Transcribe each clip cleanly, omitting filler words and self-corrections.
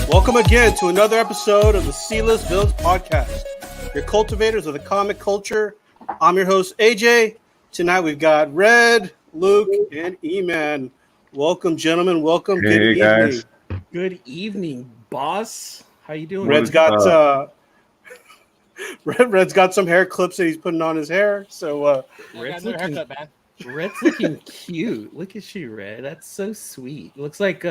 Welcome again to another episode of the C-List Villains Podcast, your cultivators of the comic culture. I'm your host, AJ. Tonight we've got Red, Luke, and E-Man. Welcome, gentlemen. Welcome. Hey, Good guys. evening. Good evening, boss. How you doing? Red's got Red's got some hair clips that he's putting on his hair. So Red's I got looking, haircut, man. Red's looking cute. Look at you, Red. That's so sweet. Looks like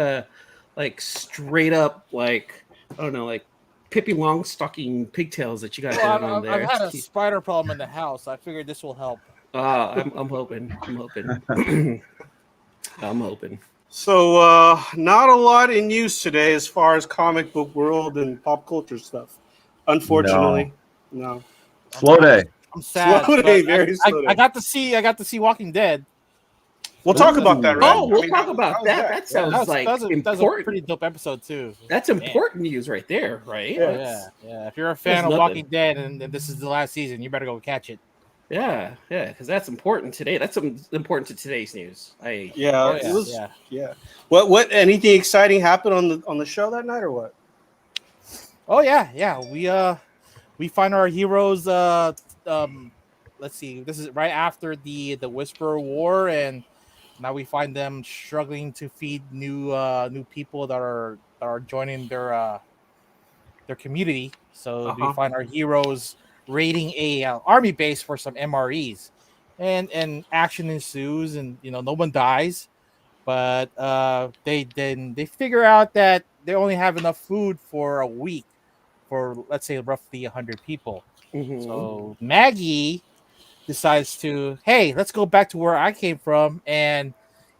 straight up like I don't know, like Pippi Longstocking pigtails that you got going on there. I've had a spider problem in the house. I figured this will help. I'm hoping. I'm hoping. So not a lot in news today as far as comic book world and pop culture stuff. Unfortunately, no. Slow day. I'm sad. Slow day, but very slow day. I got to see Walking Dead. We'll talk about that, Red. Oh, we'll talk about that. That sounds like that was a important. pretty dope episode too. That's important news right there, right? Yeah. Yeah. If you're a fan of nothing. Walking Dead and this is the last season, you better go catch it. Yeah, because that's important today. That's important to today's news. Yeah, Oh, it was, yeah. yeah. What? Anything exciting happened on the show that night, or what? Oh yeah. We find our heroes. Let's see. This is right after the Whisperer War, and now we find them struggling to feed new people that are joining their community. So we find our heroes raiding a army base for some MREs, and action ensues, and no one dies, but they figure out that they only have enough food for a week for, let's say, roughly 100 people. Mhm. So Maggie decides to, hey, let's go back to where I came from and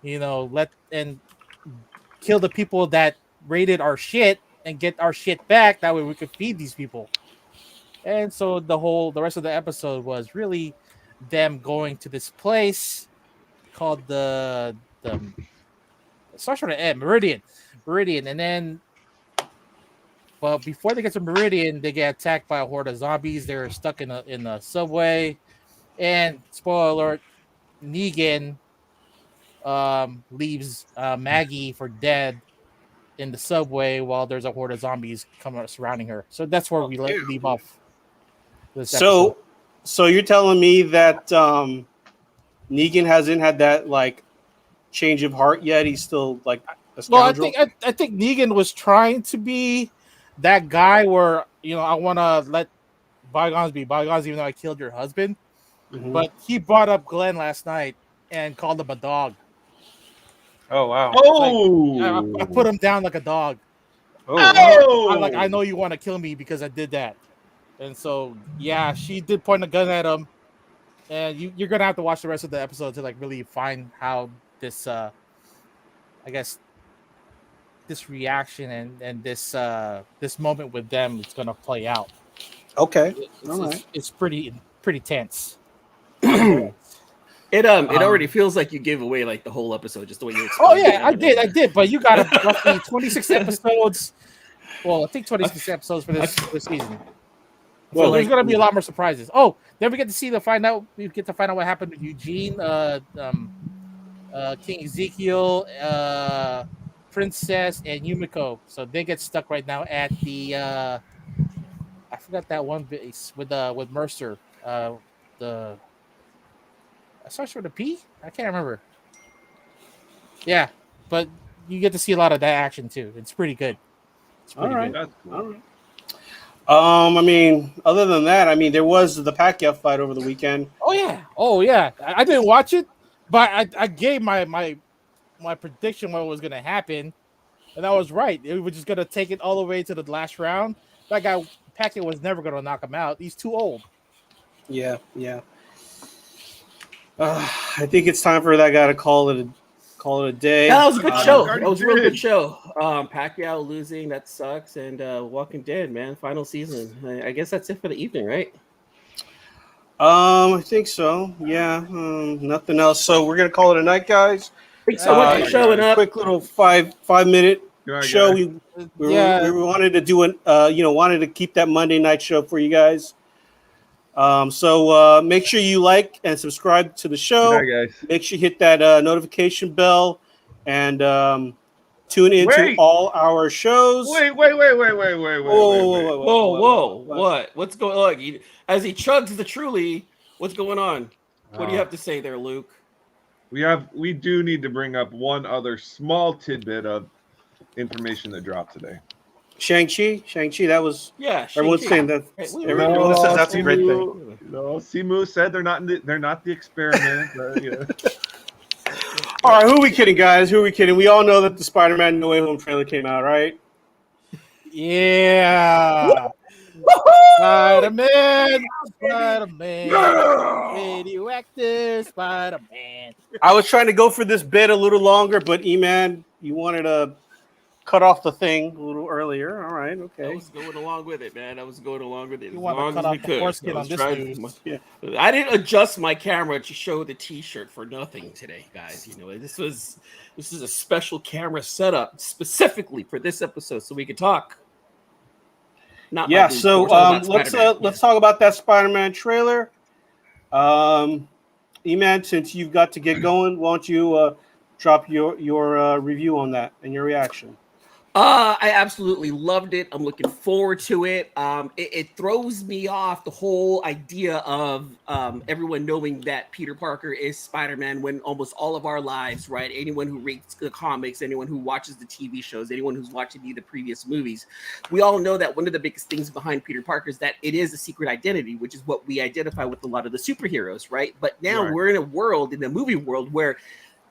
let kill the people that raided our shit and get our shit back. That way we could feed these people. And so the rest of the episode was really them going to this place called the starts with an M, Meridian, and then. But before they get to Meridian, they get attacked by a horde of zombies. They're stuck in the subway, and spoiler alert, Negan leaves Maggie for dead in the subway while there's a horde of zombies surrounding her. So that's where we leave off. This episode. So you're telling me that Negan hasn't had that like change of heart yet? He's still like a scoundrel? Well, I think Negan was trying to be that guy where I want to let bygones be bygones, even though I killed your husband. Mhm. But he brought up Glenn last night and called him a dog. Oh wow! Oh, I put him down like a dog. Oh, I know you want to kill me because I did that. And so yeah, she did point a gun at him. And you're gonna have to watch the rest of the episode to like really find how this I guess this reaction and this moment with them is gonna play out. Okay, all right. It's pretty tense. It already feels like you gave away like the whole episode just the way you Oh explained yeah, it. I did. But you got roughly 26 episodes. Well, I think 26 episodes for this season. Well, So there's gonna be a lot more surprises. Oh, then we get to find out what happened with Eugene, King Ezekiel, Princess, and Yumiko. So they get stuck right now at the I forgot that one base with Mercer. The it starts with a P? I can't remember. Yeah, but you get to see a lot of that action too. It's pretty good. It's pretty all right. good. All right. I mean, other than that, I mean, there was the Pacquiao fight over the weekend. Oh yeah. I didn't watch it, but I gave my prediction what was gonna happen, and I was right. It was just gonna take it all the way to the last round. That guy Pacquiao was never gonna knock him out. He's too old. Yeah. I think it's time for that guy to call it a day. Yeah, that was a good show. already That was a real did. good show. Pacquiao losing, that sucks. And Walking Dead, man, final season. I guess that's it for the evening, right? I think so. Yeah. Nothing else. So we're gonna call it a night, guys. Thanks so much for showing up. Quick little 5-minute Good show. guy. We wanted to do wanted to keep that Monday night show for you guys. So make sure you like and subscribe to the show. Good night, guys. Make sure you hit that notification bell, and Tune into Wait. all our shows. Wait. Whoa! What's going on? As he chugs the Truly, what's going on? What do you have to say there, Luke? We do need to bring up one other small tidbit of information that dropped today. Shang-Chi, that was everyone's Shang-Chi. saying that. Right, Everyone says that's a great thing. No, Simu said they're not the experiment. All right, who are we kidding, guys? Who are we kidding? We all know that the Spider-Man No Way Home trailer came out, right? Yeah. Spider-Man. Radioactive Spider-Man. I was trying to go for this bit a little longer, but E-Man, you wanted to cut off the thing a little earlier. All right, I okay. was going along with it, man. I was going along with it You as want to long cut as we off the could. foreskin I on was this trying- news. I didn't adjust my camera to show the T-shirt for nothing today, guys. You know, this is a special camera setup specifically for this episode, so we could talk. Not Yeah, my dude, so we're talking about let's Spider-Man. talk about that Spider-Man trailer. E-Man, since you've got to get going, why don't you drop your review on that and your reaction? I absolutely loved it. I'm looking forward to it. It throws me off the whole idea of everyone knowing that Peter Parker is Spider-Man when almost all of our lives, right? Anyone who reads the comics, anyone who watches the TV shows, anyone who's watched any of the previous movies, we all know that one of the biggest things behind Peter Parker is that it is a secret identity, which is what we identify with a lot of the superheroes, right? But now we're in the movie world, where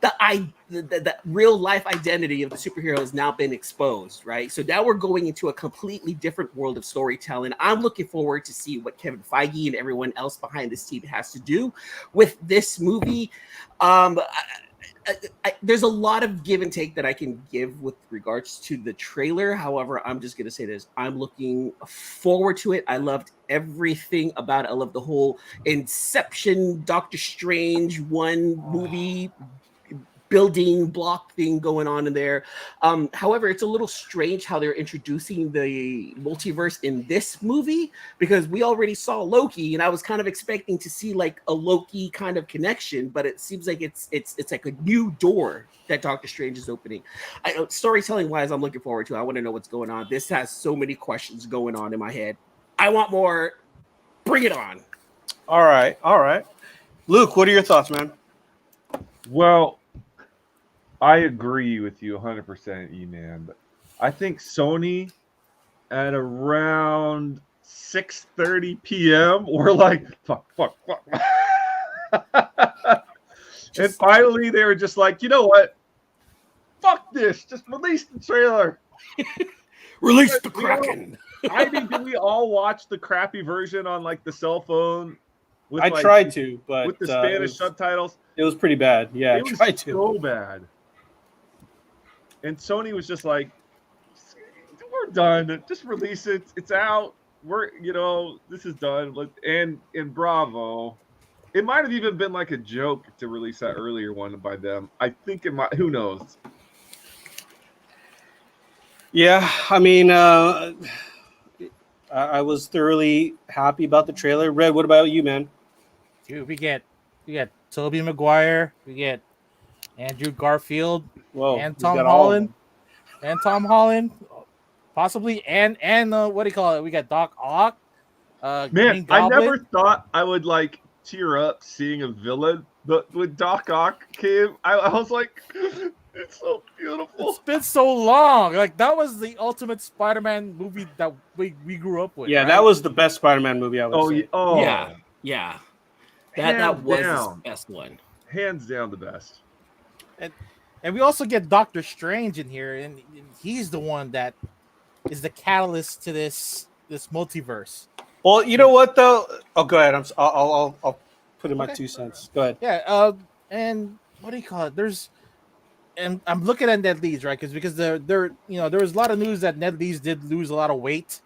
the real life identity of the superhero has now been exposed, right? So now we're going into a completely different world of storytelling. I'm looking forward to see what Kevin Feige and everyone else behind this team has to do with this movie. There's a lot of give and take that I can give with regards to the trailer. However, I'm just going to say this. I'm looking forward to it. I loved everything about it. I love the whole Inception, Doctor Strange one movie building block thing going on in there. However, it's a little strange how they're introducing the multiverse in this movie, because we already saw Loki, and I was kind of expecting to see like a Loki kind of connection, but it seems like it's like a new door that Doctor Strange is opening. Storytelling wise, I'm looking forward to it. I want to know what's going on. This has so many questions going on in my head. I want more. Bring it on. All right. Luke, what are your thoughts, man? Well, I agree with you 100%, E-Man. But I think Sony at around 6:30 p.m. were like, fuck. And finally they were just like, you know what? Fuck this. Just release the trailer. Release the Kraken. I mean, did we all watch the crappy version on like the cell phone? I tried to, but with the Spanish subtitles. It was pretty bad. Yeah, It I was tried to. so bad. And Sony was just like, we're done. Just release it. It's out. This is done. And bravo. It might have even been like a joke to release that earlier one by them. I think it might. Who knows? Yeah, I mean, I was thoroughly happy about the trailer. Red, what about you, man? Dude, we get Tobey Maguire, we get Andrew Garfield, Whoa, and he's Tom got all of Holland, possibly, and what do you call it? We got Doc Ock. Man, Green I Goblin. never thought I would like tear up seeing a villain, but when Doc Ock came, I was like, it's so beautiful. It's been so long. Like, that was the ultimate Spider-Man movie that we grew up with. Yeah, right? that was the best Spider-Man movie I would say. Yeah. That was the best one. Hands down the best. And we also get Doctor Strange in here, and he's the one that is the catalyst to this multiverse. Well, you know what though? Oh, go ahead. I'll put in my 2 cents. Go ahead. Yeah. And what do you call it? And I'm looking at Ned Leeds, right? Because there was a lot of news that Ned Leeds did lose a lot of weight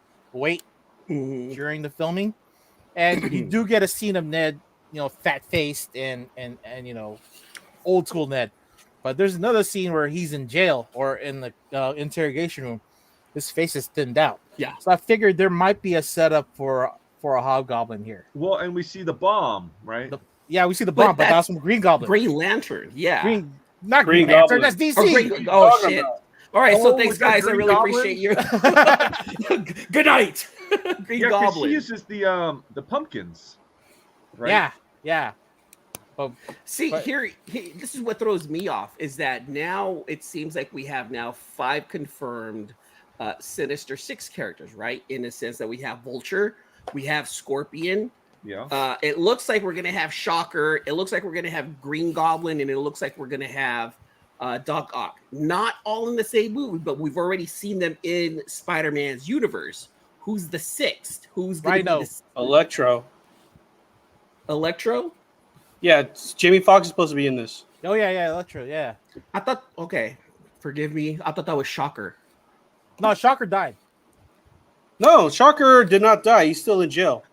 during the filming, and you do get a scene of Ned, fat faced and old school Ned. But there's another scene where he's in jail or in the interrogation room. His face is thinned out. Yeah. So I figured there might be a setup for a Hobgoblin here. Well, and we see the bomb, right? We see the bomb, but that's from Green Goblin. Green Lantern. Yeah. Not Green Goblin. Lantern. That's DC. Shit. All right, Oh, so thanks, was that guys. I Green really Goblin? appreciate your. Good night, Green Yeah, 'cause Goblin. she uses the pumpkins, right? Yeah, yeah. But See, But- here, this is what throws me off is that now it seems like we have now 5 confirmed Sinister Six characters, right? In the sense that we have Vulture, we have Scorpion. Yeah. It looks like we're gonna have Shocker. It looks like we're gonna have Green Goblin, and it looks like we're gonna have Doc Ock. Not all in the same movie, but we've already seen them in Spider-Man's universe. Who's the sixth? Who's gonna Rhino. be the Electro. Electro? Yeah, Jamie Foxx is supposed to be in this. oh yeah, Electro, yeah. I thought. Okay, forgive me. I thought that was Shocker. No, Shocker died. No, Shocker did not die. He's still in jail.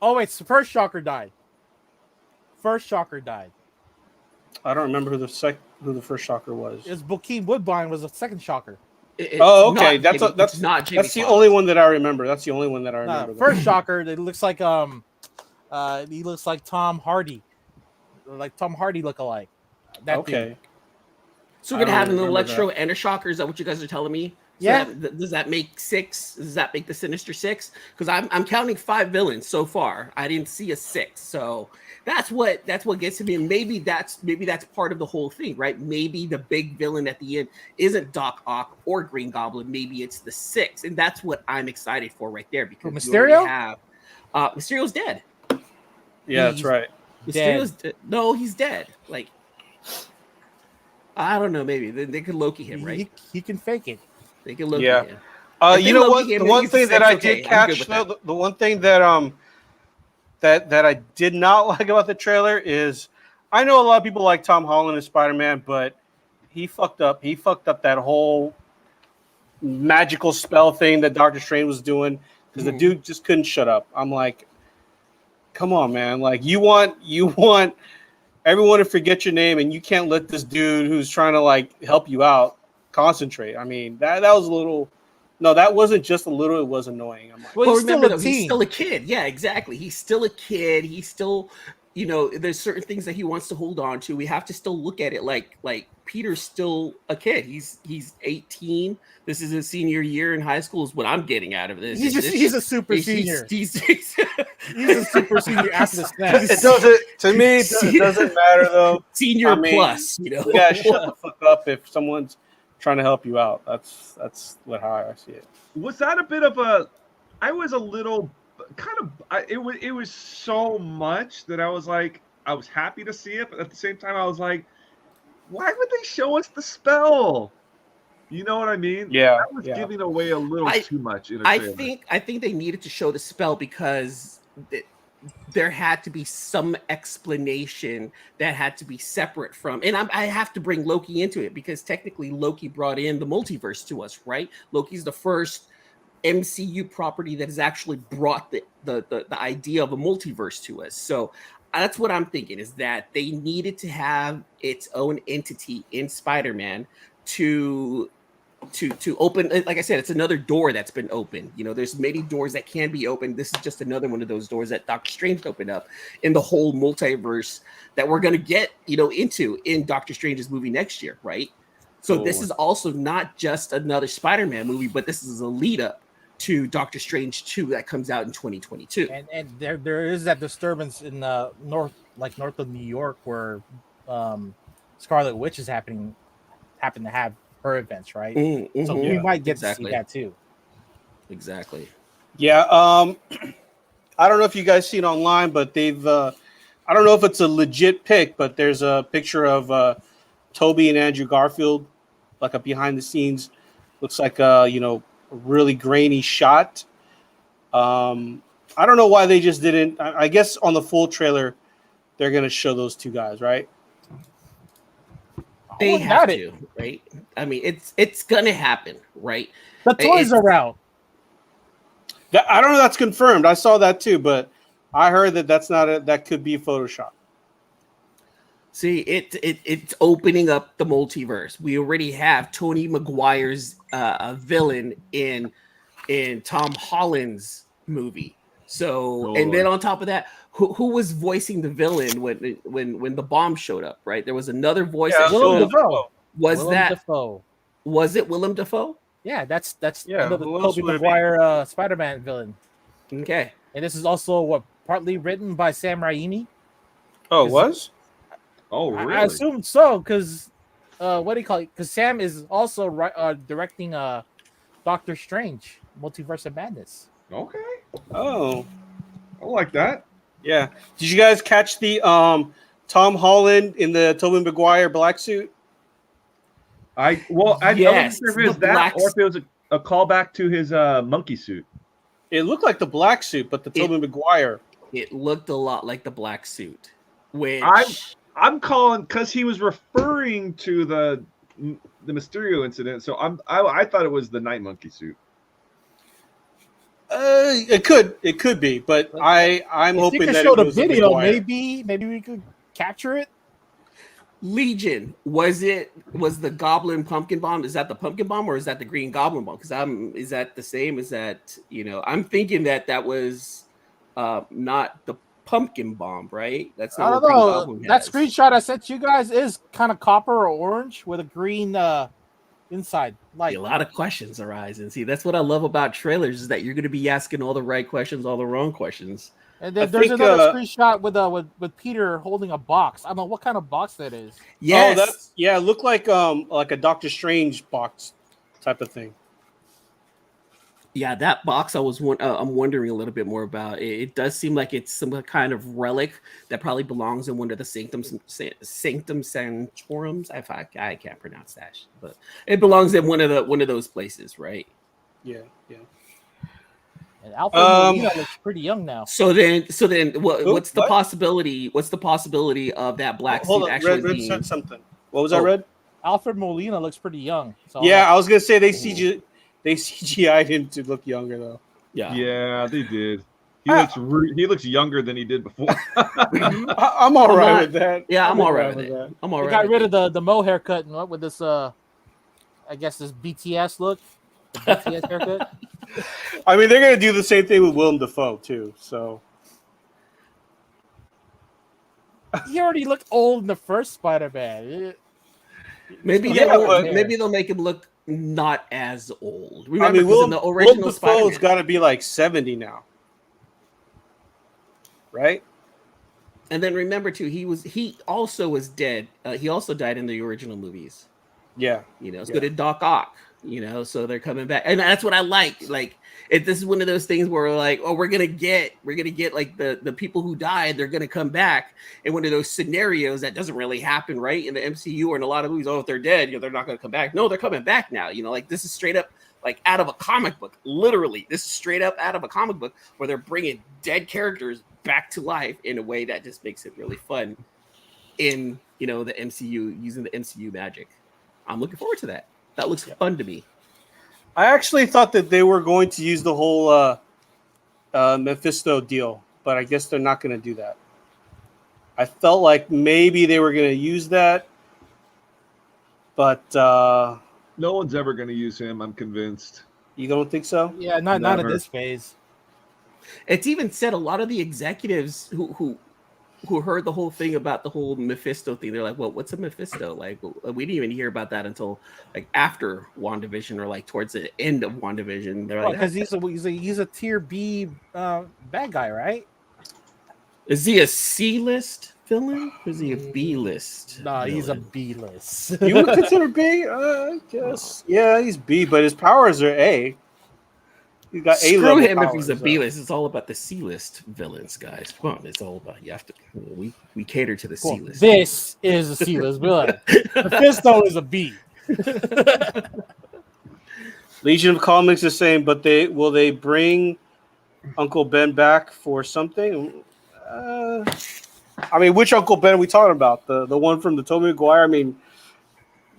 Oh wait, the first Shocker died. First Shocker died. I don't remember who the first Shocker was. It was Bokeem Woodbine was the second Shocker. Oh, okay. That's not Jamie That's the Foxx. only one that I remember. That's the only one that I No, remember. first Shocker, it looks like he looks like Tom Hardy. Like Tom Hardy look-alike. That Okay. dude. So we're gonna I have don't an remember Electro and a Shocker. Is that what you guys are telling me? So Yeah. does that make 6? Does that make the Sinister Six? Because I'm counting 5 villains so far. I didn't see a 6. So that's what gets to me. And maybe that's part of the whole thing, right? Maybe the big villain at the end isn't Doc Ock or Green Goblin. Maybe it's the 6, and that's what I'm excited for right there. Because we Mysterio? already have Mysterio's dead. Yeah, that's He's- right. Mysterio's no, he's dead. Like I don't know. Maybe they could Loki him, right? He can fake it. They can Loki Yeah. him. If You they know Loki what? him The and one he's thing the that I six, okay, did I'm good catch, with though, that. the one thing that I did not like about the trailer is, I know a lot of people like Tom Holland as Spider-Man, but he fucked up. He fucked up that whole magical spell thing that Doctor Strange was doing because the dude just couldn't shut up. I'm like, come on, man! Like you want everyone to forget your name, and you can't let this dude who's trying to like help you out concentrate. I mean, that was a little. No, that wasn't just a little. It was annoying. I'm like, Well, Well, he's still remember a though, he's teen. still a kid. Yeah, exactly. He's still a kid. He's still, there's certain things that he wants to hold on to. We have to still look at it like Peter's still a kid. He's 18. This is his senior year in high school. Is what I'm getting out of this. He's a super senior. He's He's a super senior after the snap. it doesn't. To me, it doesn't matter though. senior I mean, plus. You gotta shut the fuck up if someone's trying to help you out. That's how I see it. Was that a bit of a? I was a little kind of. It was so much that I was like, I was happy to see it, but at the same time, I was like, why would they show us the spell? You know what I mean? Yeah, That was yeah. giving away a little too much. In a I trailer. think they needed to show the spell because there had to be some explanation that had to be separate from, and I have to bring Loki into it because technically Loki brought in the multiverse to us, right? Loki's the first MCU property that has actually brought the idea of a multiverse to us. So that's what I'm thinking, is that they needed to have its own entity in Spider-Man to open. Like I said, it's another door that's been opened. There's many doors that can be opened. This is just another one of those doors that Doctor Strange opened up in the whole multiverse that we're going to get into in Doctor Strange's movie next year, right? So this is also not just another Spider-Man movie, but this is a lead up to Doctor Strange 2 that comes out in 2022. And there is that disturbance in north of New York where Scarlet Witch is happen to have her events, right? So we might get to see that too. Exactly. Yeah. I don't know if you guys seen online, but they've. I don't know if it's a legit pic, but there's a picture of Toby and Andrew Garfield, like a behind the scenes. Looks like a really grainy shot. I don't know why they just didn't. I guess on the full trailer, they're gonna show those two guys, right? They have to, right? I mean, it's gonna happen, right? The toys are out. I don't know. That's confirmed. I saw that too, but I heard that could be Photoshop. See, it's opening up the multiverse. We already have Tony Maguire's villain in Tom Holland's movie. So, and then on top of that, who was voicing the villain when the bomb showed up? Right, there was another voice. Yeah, that showed Willem up. Dafoe. Was Willem that Dafoe. Was it Willem Dafoe? Yeah, that's Yeah, the who else Tobey would it be? Maguire Spider-Man villain. Okay. And this is also what partly written by Sam Raimi. Oh, it Is- was? Oh, really? I assume so, because what do you call it? Because Sam is also directing Doctor Strange, Multiverse of Madness. Okay. Oh, I like that. yeah. Did you guys catch the Tom Holland in the Tobey Maguire black suit? I Yes, wasn't sure if it was the that black or if it was a callback to his monkey suit. It looked like the black suit, but the Tobey Maguire. It looked a lot like the black suit, which I'm calling because he was referring to the Mysterio incident. So I thought it was the Night Monkey suit. It could be, but I'm If hoping you could that show it the was video, Maguire. maybe we could capture it. Legion was the Goblin Pumpkin Bomb? Is that the Pumpkin Bomb or is that the Green Goblin Bomb? Because is that the same? Is that I'm thinking that was not the Pumpkin Bomb, right? That's I not don't what Green know. Goblin That has. screenshot I sent you guys is kind of copper or orange with a green inside. Like A lot of questions arise, and see that's what I love about trailers is that you're going to be asking all the right questions, all the wrong questions. and I then there's think, another screenshot with Peter holding a box. I don't know what kind of box that is. Yes, Oh, it looked like a Doctor Strange box type of thing. yeah, that box I'm wondering a little bit more about. It does seem like it's some kind of relic that probably belongs in one of the Sanctum Sanctorums. I can't pronounce that, but it belongs in one of those places, right? Yeah. And Alfred Molina looks pretty young now. So then, what's the what? possibility? What's the possibility of that black Hold suit on, actually Red being? said something. What was that, Oh. Red? Alfred Molina looks pretty young. So Yeah, I was gonna say they CGI'd him to look younger though. Yeah. Yeah, they did. Ah. He looks younger than he did before. I'm all I'm right not- with that. Yeah, I'm all right alright with it. that. I'm all they right. got with rid it. of the Mo haircut and what with this I guess this BTS look. The BTS haircut. I mean, they're gonna do the same thing with Willem Dafoe too. So He already looked old in the first Spider-Man. Maybe Yeah, maybe they'll make him look not as old. I Remember, mean, 'cause in the original Willem Spider-Man, Dafoe's got to be like 70 now, right? and then remember too, he also was dead. He also died in the original movies. Yeah. So did Doc Ock. So they're coming back, and that's what I like. Like, if this is one of those things where we're like, oh, we're gonna get like the people who died, they're gonna come back in one of those scenarios that doesn't really happen, right? In the MCU or in a lot of movies, oh, if they're dead, they're not gonna come back. No, they're coming back now. Like this is straight up like out of a comic book. Literally, this is straight up out of a comic book where they're bringing dead characters back to life in a way that just makes it really fun. In the MCU, using the MCU magic, I'm looking forward to that. That looks fun to me. I actually thought that they were going to use the whole Mephisto deal, but I guess they're not going to do that. I felt like maybe they were going to use that, but No one's ever going to use him. I'm convinced. you don't think so? Yeah, not in Never. this phase. It's even said a lot of the executives who heard the whole thing about the whole Mephisto thing. They're like, well, what's a Mephisto? Like, we didn't even hear about that until like after WandaVision or like towards the end of WandaVision. They're like, Because he's a tier B bad guy, right? is he a C-list villain or is he a B-list? Nah, he's a villain? B list. You would consider B? I guess. Yeah, he's B, but his powers are A. He's got A Screw level him if powers, he's a so. B-list. It's all about the C-list villains, guys. Come on, it's all about we cater to the Well, C-list. this is a C list villain. Mephisto is a B. Legion of Comics is saying, but will they bring Uncle Ben back for something? I mean, which Uncle Ben are we talking about? The one from the Tobey Maguire? I mean,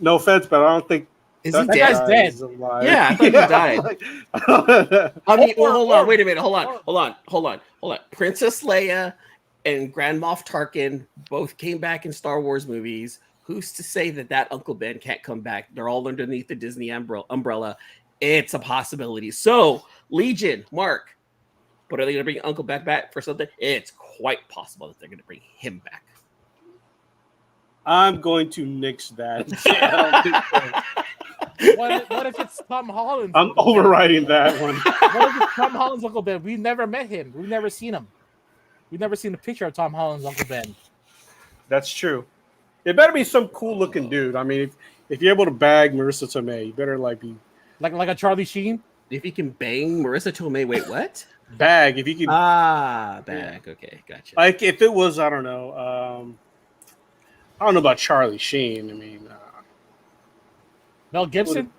no offense, but I don't think Is he that That dead? guy's guy dead. is alive. Yeah, I thought he died. like- I mean, well, Or- hold or- on, wait a minute, hold on. Princess Leia and Grand Moff Tarkin both came back in Star Wars movies. Who's to say that Uncle Ben can't come back? They're all underneath the Disney umbrella. It's a possibility. So, Legion, Mark, but are they going to bring Uncle back for something? It's quite possible that they're going to bring him back. I'm going to nix that. I don't think so. What if it's Tom Holland? I'm overriding that one. What if it's Tom Holland's Uncle Ben? We never met him. We've never seen him. We've never seen a picture of Tom Holland's Uncle Ben. That's true. It better be some cool looking dude. I mean, if you're able to bag Marissa Tomei, you better like be Like a Charlie Sheen. If he can bang Marissa Tomei, wait, what? bag. If you can, Bag. Okay, gotcha. like, if it was, I don't know about Charlie Sheen. I mean, Mel Gibson.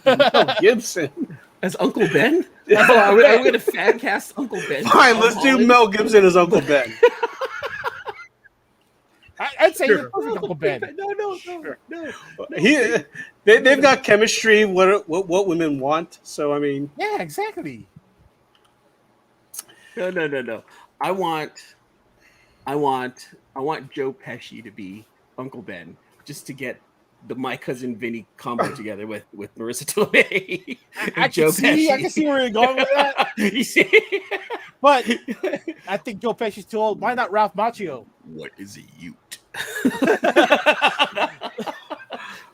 Mel Gibson. As Uncle Ben? Oh, are we going to fan cast Uncle Ben? Fine, let's do Mel Gibson as Uncle Ben. I'd say Sure. you're perfect Uncle Ben. No. They've got chemistry. What women want. So I mean, Yeah, exactly. No. I want Joe Pesci to be Uncle Ben, just to get the My Cousin Vinny combo together with Marissa Tomei. I can see where you're going with that. You see? But I think Joe Pesci's too old. Why not Ralph Macchio? What is a Ute?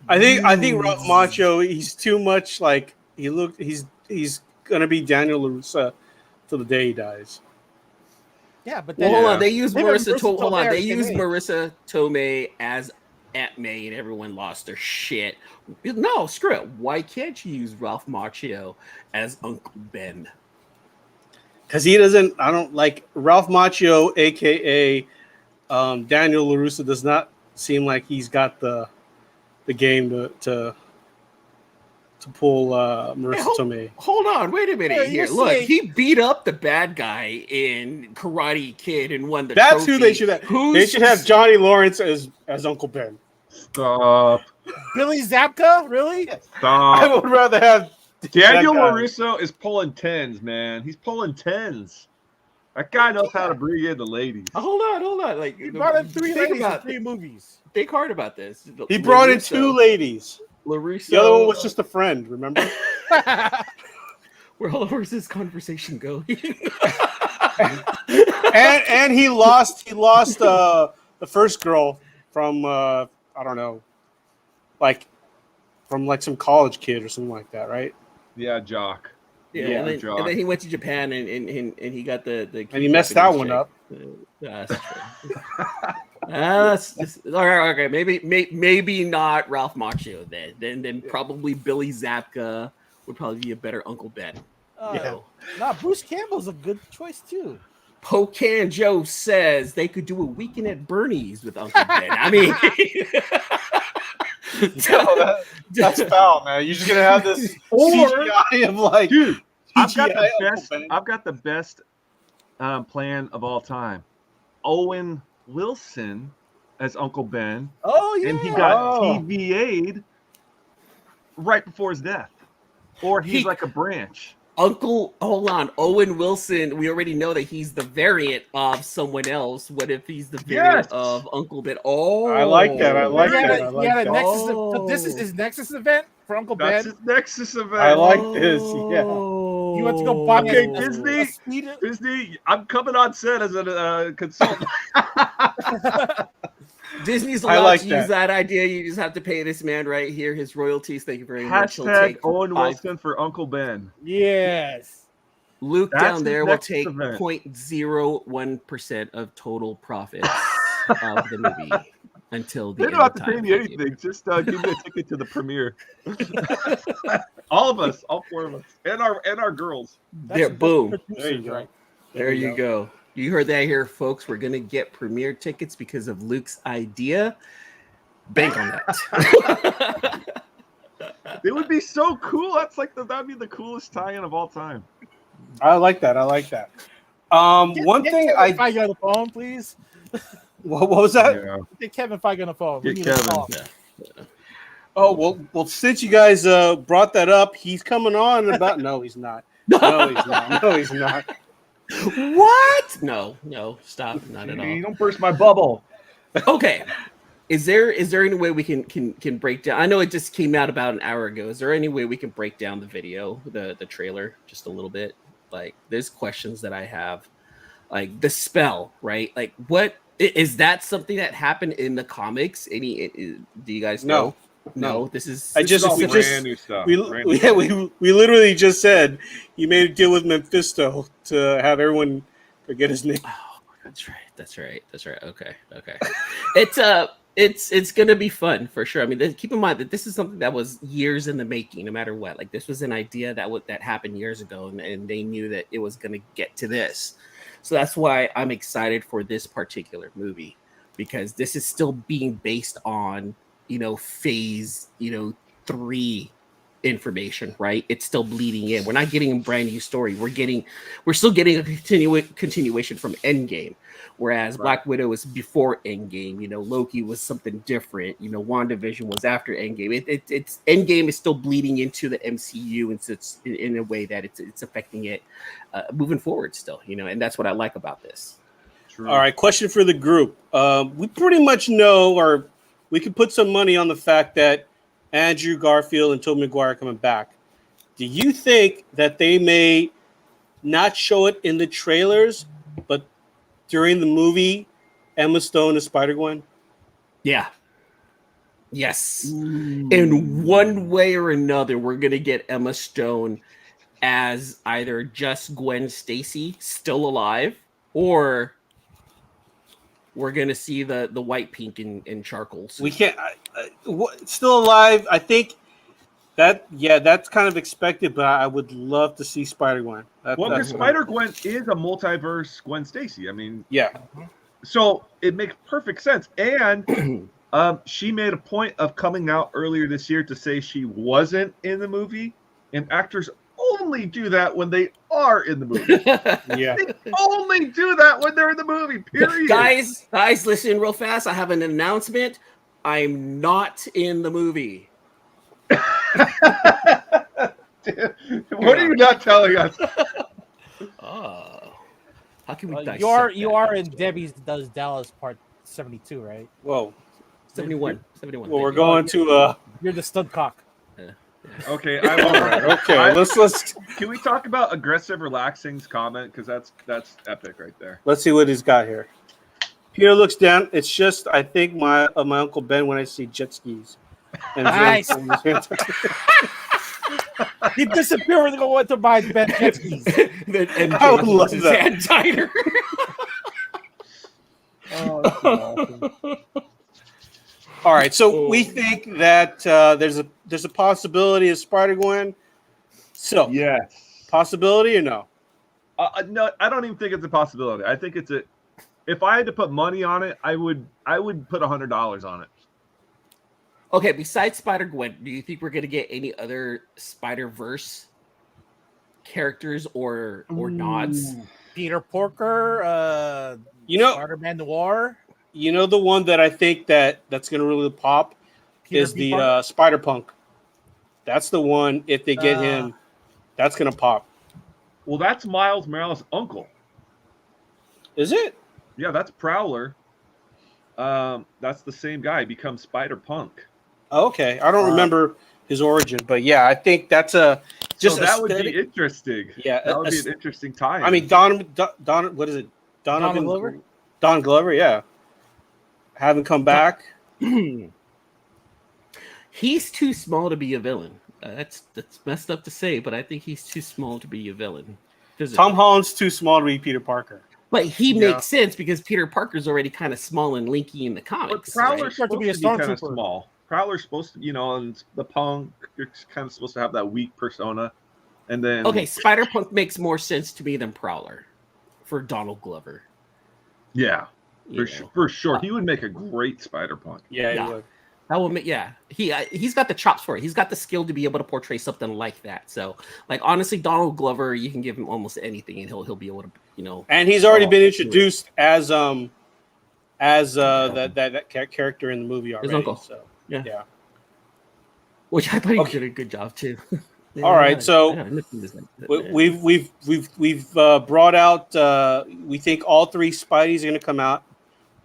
I think Ralph Macchio. He's too much like he's gonna be Daniel LaRussa till the day he dies. Yeah, but Well, then, hold on. They used Him and Marissa. Marissa Hold on. Tomei are They same used age. Marissa Tomei as Aunt May, and everyone lost their shit. No, screw it. Why can't you use Ralph Macchio as Uncle Ben? Because he doesn't. I don't like Ralph Macchio, aka Daniel LaRussa. Does not seem like he's got the game to pull Marissa Tomei. Hold on, wait a minute Yeah, here. you Look, see- he beat up the bad guy in Karate Kid and won the That's trophy. who they should have. They should have Johnny Lawrence as Uncle Ben. Stop. Billy Zabka, really? I Stop. would rather have Daniel that guy. LaRusso is pulling tens, man. He's pulling tens. That guy knows how to bring in the ladies. Hold on. Like, He brought in three think ladies in about 3 movies. think hard about this. He brought in 2 ladies. LaRusso. The other one was just a friend. Remember? Where's this conversation going? and he lost the first girl from I don't know, like from like some college kid or something like that, right? Yeah, Jock. Yeah, Yeah, and then he went to Japan and he got the And he messed that one up. That's true. That's just, all right. Okay, maybe not Ralph Macchio then. Then probably Billy Zabka would probably be a better Uncle Ben. Yeah. Nah, Bruce Campbell's a good choice too. Pocan Joe says they could do a weekend at Bernie's with Uncle Ben. I mean, That's foul, man. You're just gonna have this Or- CGI of like, Dude, I've got CGI the Uncle best. Ben. I've got the best plan of all time. Owen Wilson as Uncle Ben, Oh yeah. and he got Oh. TVA'd right before his death, or he's He- like a branch. hold on, Owen Wilson. We already know that he's the variant of someone else. What if he's the variant Yes. of Uncle Ben? Oh, I like that. I like He had that. a- I he like had a that. Nexus. Oh. So this is his Nexus event for Uncle That's Ben. his Nexus event. I like this, yeah. You went to go buy Okay, a- Disney. a speed- Disney, I'm coming on set as a consultant. Disney's I allowed like to that. use that idea. You just have to pay this man right here his royalties. Thank you very much. He'll Hashtag take Owen 5. Wilson for Uncle Ben. Yes. Luke That's down his there will next take event. 0.01% of total profits of the movie until the They end don't have of to pay time. me anything. Just give me a ticket to the premiere. All of us, all 4 of us, and our girls. There, boom. Producers, There you go. right? There you go. You heard that here, folks. We're gonna get premiere tickets because of Luke's idea. Bank on that. It would be so cool. That's like that'd be the coolest tie-in of all time. I like that. I like that. One Get thing Kevin Feige on the phone, please. what was that? Yeah. Get Kevin Feige on the phone. We Get need to Kevin. call. Oh well. Since you guys brought that up, he's coming on about. No, he's not. No, he's not. No, he's not. What? No, stop. Not at all. You don't burst my bubble. Okay. Is there any way we can break down? I know it just came out about an hour ago. Is there any way we can break down the video, the trailer, just a little bit? Like, there's questions that I have, like the spell, right? Like, what is that something that happened in the comics? Do you guys know? No, this is. I this just- is all we brand just- new stuff. We, brand new yeah, stuff. we literally just said he made a deal with Mephisto to have everyone forget his name. Oh, that's right. That's right. That's right. Okay. Okay. It's gonna be fun for sure. I mean, keep in mind that this is something that was years in the making. No matter what, like this was an idea that happened years ago, and they knew that it was gonna get to this. So that's why I'm excited for this particular movie, because this is still being based on phase 3 information, right? It's still bleeding in. We're not getting a brand new story. We're still getting a continuation from Endgame, whereas Right. Black Widow was before Endgame. Loki was something different. WandaVision was after Endgame. It's Endgame is still bleeding into the MCU, and so it's in a way that it's affecting it moving forward still. And that's what I like about this. True. All right, question for the group. We pretty much know, or we could put some money on the fact that Andrew Garfield and Tobey Maguire are coming back. Do you think that they may not show it in the trailers, but during the movie, Emma Stone as Spider-Gwen? Yeah. Yes. In one way or another, we're gonna get Emma Stone as either just Gwen Stacy still alive, or we're gonna see the white, pink, and charcoal suit. We can't. Still alive. I think that's kind of expected, but I would love to see Spider-Gwen. Well, because Spider-Gwen is a multiverse Gwen Stacy. I mean, Yeah. so it makes perfect sense. And she made a point of coming out earlier this year to say she wasn't in the movie, and actors only do that when they are in the movie. Yeah. They only do that when they're in the movie. Period. guys, listen real fast. I have an announcement. I'm not in the movie. What are you not telling us? Oh, how can we? dissect You that? are in Debbie's Does Dallas Part 72, right? Whoa. 71. Well, Thank we're you. going to. You're the stud cock. Okay, All right. Okay. Let's Can we talk about aggressive relaxing's comment, because that's epic right there. let's see what he's got here. Peter looks down. It's just I think my Uncle Ben when I see jet skis. And Nice. He disappeared when they went to buy Ben jet skis. Then MJ I would love uses that. hand tighter. All right, so we think that there's a possibility of Spider-Gwen. So Yes. possibility or no? No, I don't even think it's a possibility. I think it's a. If I had to put money on it, I would put $100 on it. Okay, besides Spider-Gwen, do you think we're gonna get any other Spider-Verse characters or nods? Peter Porker, You know, Spider-Man Noir, the one that I think that's going to really pop Peter is the P. Spider-Punk. That's the one. If they get him, that's going to pop. Well, that's Miles Morales' uncle. Is it? Yeah, that's Prowler. That's the same guy. He becomes Spider-Punk. Okay, I don't remember his origin, but yeah, I think that's a just So that would aesthetic- be interesting. Yeah, That would be an interesting time. I mean, Don, what is it? Donald Glover? Don Glover, yeah. Haven't come back. He's too small to be a villain. That's messed up to say, but I think he's too small to be a villain. physically. Tom Holland's too small to be Peter Parker. But he Yeah. makes sense because Peter Parker's already kind of small and lanky in the but comics. Prowler's right? supposed to be a be kind of stormtrooper. small. Prowler's supposed to, and the punk, you're kind of supposed to have that weak persona. And then Okay, Spider-Punk makes more sense to me than Prowler for Donald Glover. yeah, you for, know. for sure, he would make a great Spider-Punk. Yeah, Yeah. he would. That will make, yeah. He's got the chops for it. He's got the skill to be able to portray something like that. So, like honestly, Donald Glover, you can give him almost anything, and he'll be able to, And he's already Oh, been do it. introduced as that character in the movie already. uncle. So Yeah. yeah. Which I thought he Okay. did a good job too. All right, so we've brought out. We think all three Spideys are going to come out.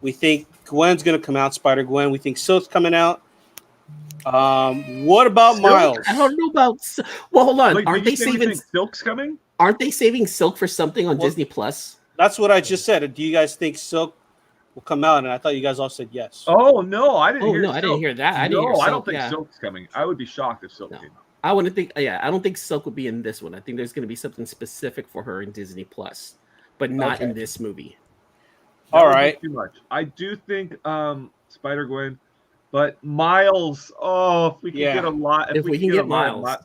We think Gwen's going to come out. Spider-Gwen. We think Silk's coming out. What about Silk? Miles? I don't know about. Well, hold on. Wait, Aren't did they you say we saving? think Silk's coming? Aren't they saving Silk for something on Well- Disney Plus? That's what I just said. Do you guys think Silk will come out, and I thought you guys all said yes. Oh no, I didn't. Oh hear no, I didn't Silk. hear that. I didn't No, hear Silk. I don't think yeah. Silk's coming. I would be shocked if Silk No. came out. I wouldn't think. Yeah, I don't think Silk will be in this one. I think there's going to be something specific for her in Disney Plus, but not in Okay. this movie. That All would be right. too much. I do think Spider Gwen, but Miles. Oh, if we can Yeah. get a lot, If we can a get lot of Miles.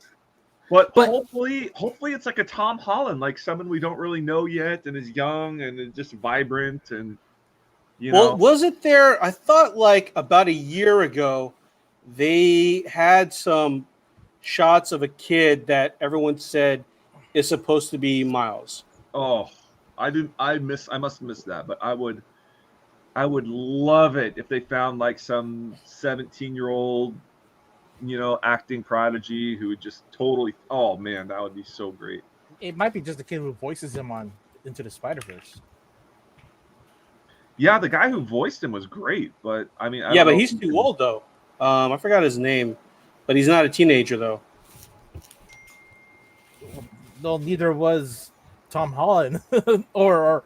But, But- hopefully it's like a Tom Holland, like someone we don't really know yet, and is young and is just vibrant, and you know. Well, wasn't there? I thought like about a year ago, they had some shots of a kid that everyone said is supposed to be Miles. Oh, I didn't. I must have missed that, but I would love it if they found like some 17-year-old, acting prodigy who would just totally. Oh man, that would be so great. It might be just the kid who voices him on Into the Spider-Verse. Yeah, the guy who voiced him was great, but I mean, I Yeah, don't but know he's if he too can- old though. I forgot his name, but he's not a teenager though. No, neither was Tom Holland or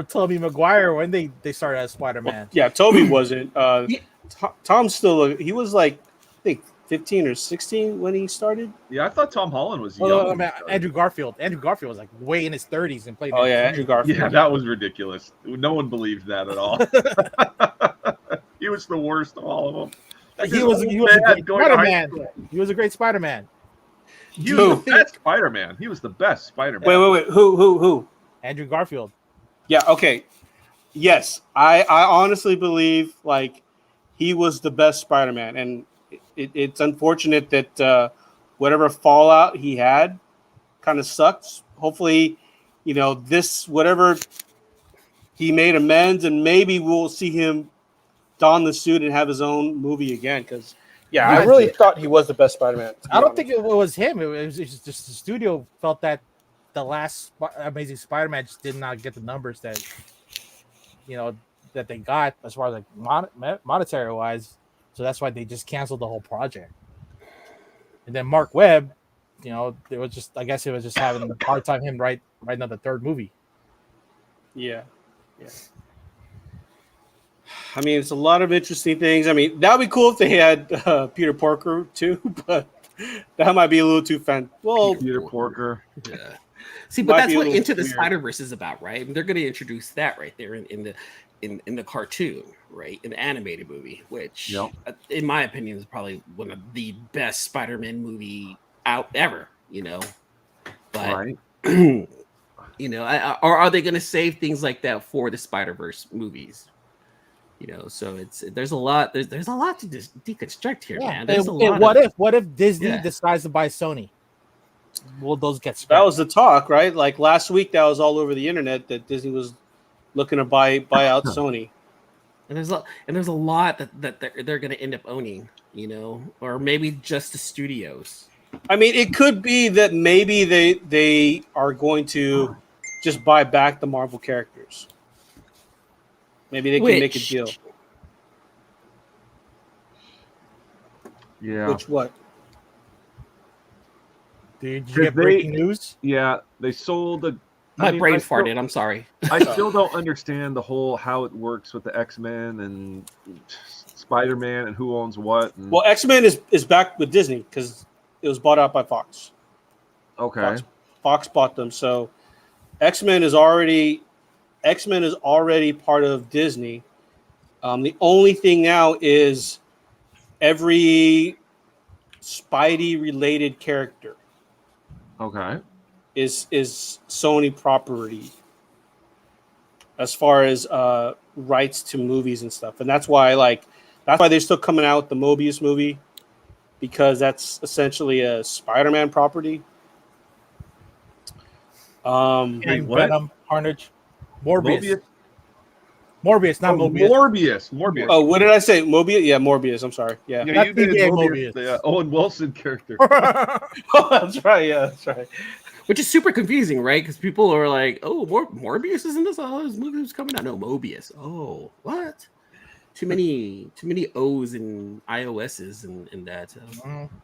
Tobey Maguire when they started as Spider-Man. Well, yeah, Toby wasn't. Yeah. Tom's still. He was like, I think 15 or 16 when he started. Yeah, I thought Tom Holland was young. Well, I when he mean, started. Andrew Garfield. Andrew Garfield was like way in his 30s and played. Oh yeah, Andrew Garfield. Yeah, that was ridiculous. No one believed that at all. He was the worst of all of them. That's He his was old a man great going to high Spider-Man. school. He was a great Spider-Man. He was the best Spider-Man. He was the best Spider-Man. Wait. Who? Andrew Garfield. Yeah. Okay. Yes, I honestly believe like he was the best Spider-Man, and it's unfortunate that whatever fallout he had kind of sucks. Hopefully, this whatever he made amends, and maybe we'll see him don the suit and have his own movie again. Because I really thought he was the best Spider-Man. I don't think it was him. It was just the studio felt that the last Amazing Spider-Man just did not get the numbers that that they got as far as like monetary wise. So that's why they just canceled the whole project. And then Mark Webb, it was just, I guess it was just having a hard time him writing on the third movie. Yeah. I mean, it's a lot of interesting things. I mean, that would be cool if they had Peter Parker too, but that might be a little too fan. Well, Peter Porker. Yeah. See, but Might that's be a what little Into the weird. Spider-Verse is about, right? And they're going to introduce that right there in the cartoon, right? In the animated movie, which, Yep. in my opinion, is probably one of the best Spider-Man movie out ever. But Right. or are they going to save things like that for the Spider-Verse movies? So there's a lot to deconstruct here, man. There's a lot. What if Disney Yeah. decides to buy Sony? Will those get that scrapped? was the talk, right? Like last week, that was all over the internet that Disney was looking to buy out Sony. And there's a lot that they're going to end up owning, or maybe just the studios. I mean, it could be that maybe they are going to just buy back the Marvel characters. Maybe they can make a deal. Yeah. Which what? Did you Did get breaking news? Yeah. They sold the. My brain I still- farted. I'm sorry. I still don't understand the whole how it works with the X-Men and Spider-Man and who owns what. And, Well, X-Men is back with Disney because it was bought out by Fox. okay. Fox bought them, so X-Men is already part of Disney. The only thing now is every Spidey related character Okay. is Sony property as far as rights to movies and stuff, and that's why they're still coming out with the Mobius movie, because that's essentially a Spider-Man property. And what? Venom, Carnage, Morbius. Mobius. Morbius, not Mobius. Morbius. Oh, what did I say? Mobius? Yeah, Morbius. I'm sorry. Yeah. Yeah, Not you did PJ Mobius, Mobius. the Owen Wilson character. Oh, that's right. Yeah, that's right. Which is super confusing, right? Because people are like, "Oh, Morbius is in this. Oh, this movie was coming out. No, Mobius. Oh, what? Too many O's and iOS's and that.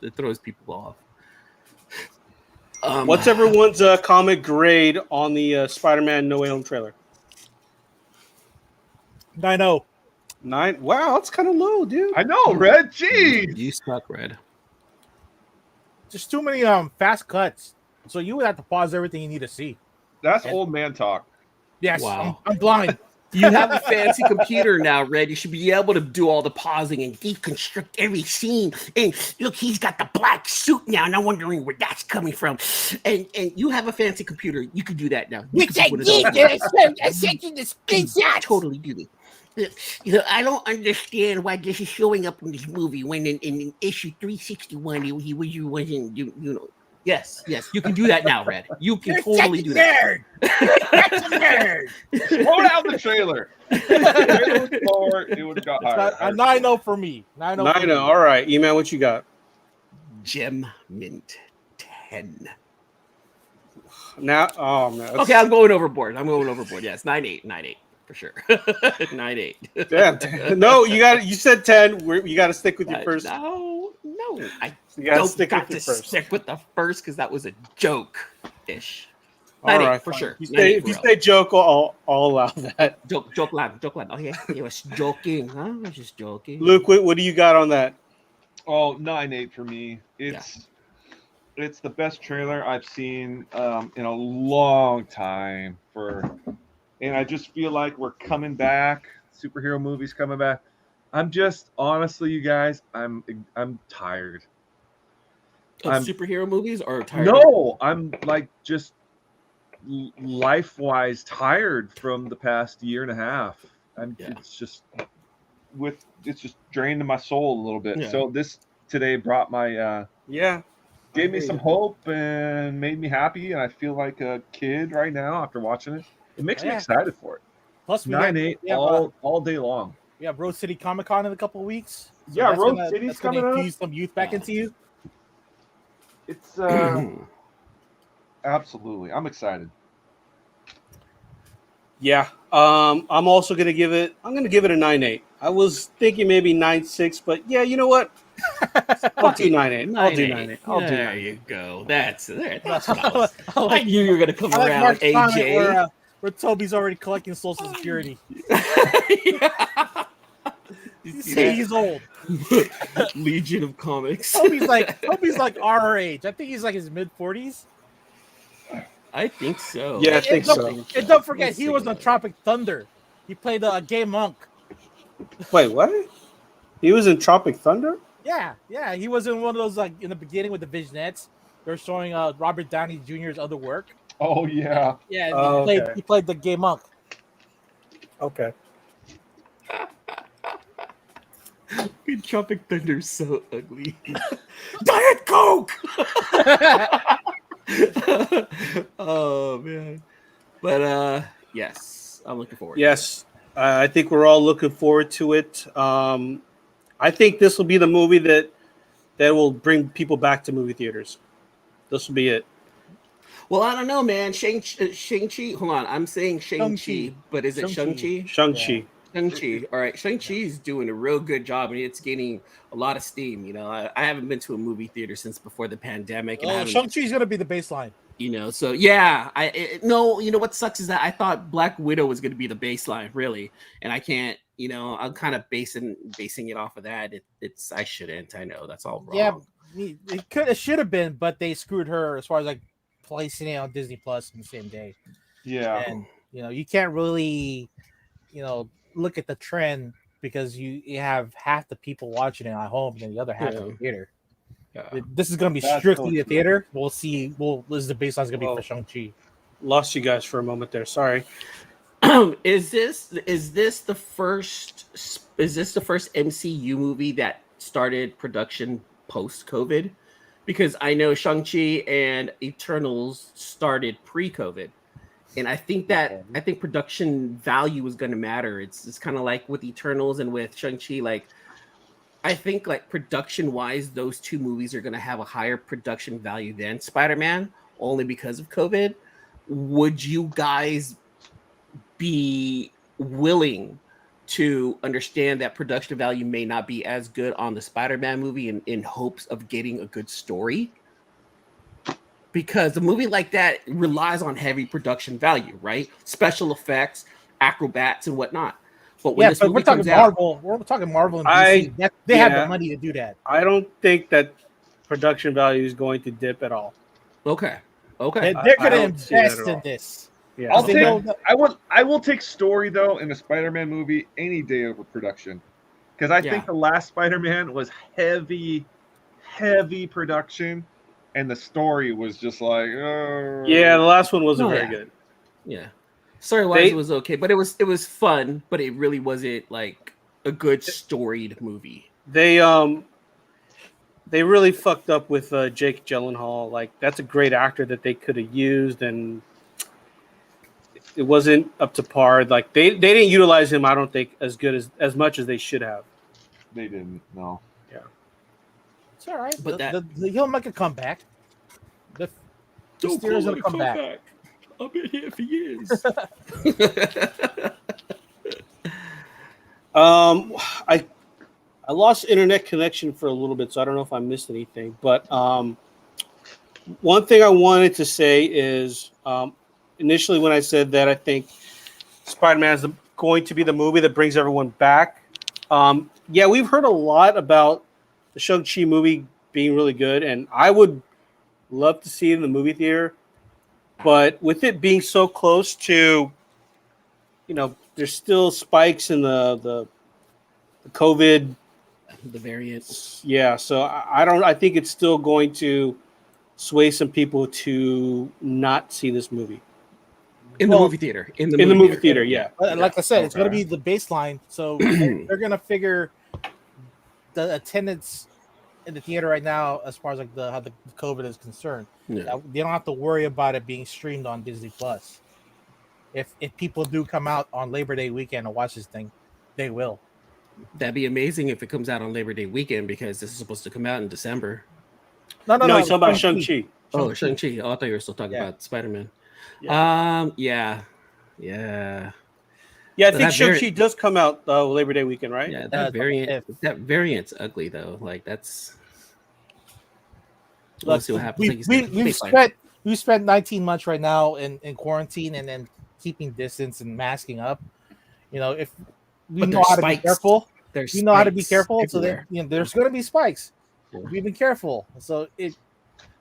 It throws people off." What's everyone's comic grade on the Spider-Man No Way Home trailer? 9-0. 9. Wow, that's kind of low, dude. I know, Red. Jeez. You suck, Red. Just too many fast cuts. So you would have to pause everyththing you need to see. That's old man talk. Yes, Wow. I'm blind. You have a fancy computer now, Red. You should be able to do all the pausing and deconstruct every scene. And look, he's got the black suit now, and I'm wondering where that's coming from. And you have a fancy computer. You can do that now. You can do one of those. I sent you the screenshots. Totally do it. I don't understand why this is showing up in this movie when in issue 361 he wasn't you know. Yes, you can do that now, Red. You can totally do that. That's a nerd. Slow down the trailer. It would have got higher. A 9-0 for me. 9-0. 9. All right, E-Man, what you got? Gem Mint 10. Now, oh man. Okay, I'm going overboard. Yes, 9-8 for sure. 9-8. Damn. No, you said 10. You got to stick with your first. No. I You got to don't stick got with your to first. stick with the first because that was a joke-ish. All 9-8 right, for fine. sure. If 9-8 you for say joke, I'll allow that. joke line. Okay, he was joking, huh? I was just joking. Luke, what do you got on that? Oh, 9-8 for me. It's the best trailer I've seen in a long time and I just feel like we're coming back. Superhero movies coming back. I'm just honestly, you guys, I'm tired. Of superhero movies or tired? No, I'm like just life-wise tired from the past year and a half. It's just drained my soul a little bit. Yeah. So this today brought my gave me some hope and made me happy, and I feel like a kid right now after watching it. It makes me excited for it. Plus, 9-8 all day long. We have Road City Comic Con in a couple of weeks. So Yeah, that's Road gonna- City's that's gonna coming up. infuse some youth back into you. It's absolutely. I'm excited. Yeah. I'm also gonna give it. I'm gonna give it a 9.8. I was thinking maybe 9.6, but yeah, you know what? I'll do 9.8. I'll do 9.8. I'll do There 9.8. you go. That's what I I was. I like, knew you were gonna come I like around, Mark's comment AJ. where Toby's already collecting Social Security. You see See, he's old. that? Legion of Comics. Toby's like our age. I think he's like his mid-40s. I think so. Yeah, I think so. And don't forget, he was on Tropic Thunder. He played a gay monk. Wait, what? He was in Tropic Thunder? Yeah. He was in one of those, like, in the beginning with the Visionettes. They're showing Robert Downey Jr.'s other work. Oh yeah. Yeah, Oh, he okay. played the gay monk. Okay. Tropic Thunder's so ugly. Diet Coke. Oh man. But yes, I'm looking forward. Yes, I think we're all looking forward to it. I think this will be the movie that will bring people back to movie theaters. This will be it. Well, I don't know, man. Shang-Chi. Hold on, I'm saying Shang-Chi, Shang-Chi. but is it Shang-Chi. Shang-Chi. Shang-Chi. All right, Shang-Chi is doing a real good job, and it's gaining a lot of steam. You know, I haven't been to a movie theater since before the pandemic, and I haven't, Shang-Chi's going to be the baseline. you know, so yeah. No, you know what sucks is that I thought Black Widow was going to be the baseline, really, and I can't. You know, I'm kind of basing it off of that. It's I shouldn't. I know that's all wrong. Yeah, it should have been, but they screwed her as far as like placing it on Disney Plus on the same day. Yeah. And you know, you can't really, look at the trend because you have half the people watching it at home and the other half in the theater. Yeah. This is going to be That's strictly so the true. theater. We'll see. This is the baseline's going to be Well, for Shang-Chi. Lost you guys for a moment there. Sorry. Is this the first MCU movie that started production post COVID? Because I know Shang-Chi and Eternals started pre-COVID, and I think production value is going to matter. It's kind of like with Eternals and with Shang-Chi. Like, I think like production wise, those two movies are going to have a higher production value than Spider-Man, only because of COVID. Would you guys be willing to understand that production value may not be as good on the Spider-Man movie in hopes of getting a good story? Because a movie like that relies on heavy production value, right? Special effects, acrobats, and whatnot. But when Yeah, this but movie we're talking comes out, Marvel. We're talking Marvel and DC. They have the money to do that. I don't think that production value is going to dip at all. okay, They're, okay, they're I going to don't see that invest at in all. this. Yeah. I'll They take. know that- I will take story though in a Spider-Man movie any day over production, because I Yeah. think the last Spider-Man was heavy production, and the story was just like. Yeah, the last one wasn't Oh, very yeah. good. yeah. Story wise, They- it was okay, but it was fun, but it really wasn't like a good storied movie. They really fucked up with Jake Gyllenhaal. Like that's a great actor that they could have used, and it wasn't up to par. Like they didn't utilize him. I don't think as good as much as they should have. They didn't. No. It's all right. But He'll make a comeback. The Mysterio's going to come back. I've been here for years. I lost internet connection for a little bit, so I don't know if I missed anything. But one thing I wanted to say is initially when I said that I think Spider-Man is going to be the movie that brings everyone back. Yeah, we've heard a lot about the Shang-Chi movie being really good, and I would love to see it in the movie theater. But with it being so close to, there's still spikes in the COVID. The variants. Yeah, so I think it's still going to sway some people to not see this movie In the movie theater. In the movie theater. Yeah. Like I said, it's going to Okay. be the baseline. So they're going to figure the attendance in the theater right now, as far as like how the COVID is concerned. Yeah. They don't have to worry about it being streamed on Disney Plus. If people do come out on Labor Day weekend and watch this thing, they will. That'd be amazing if it comes out on Labor Day weekend because this is supposed to come out in December. No, he's talking about Shang-Chi. Oh, Shang-Chi. Oh, I thought you were still talking about Spider-Man. Yeah. Yeah. Yeah, I But think that Shang-Chi does come out Labor Day weekend, right? Yeah, Uh, that variant's ugly though. Like that's we'll Look, see what happens. we've spent 19 months right now in quarantine and then keeping distance and masking up. If we But know there's how to be spikes. careful, There's we know how to be spikes careful. So everywhere. then there's going to be spikes. Yeah. We've been careful. So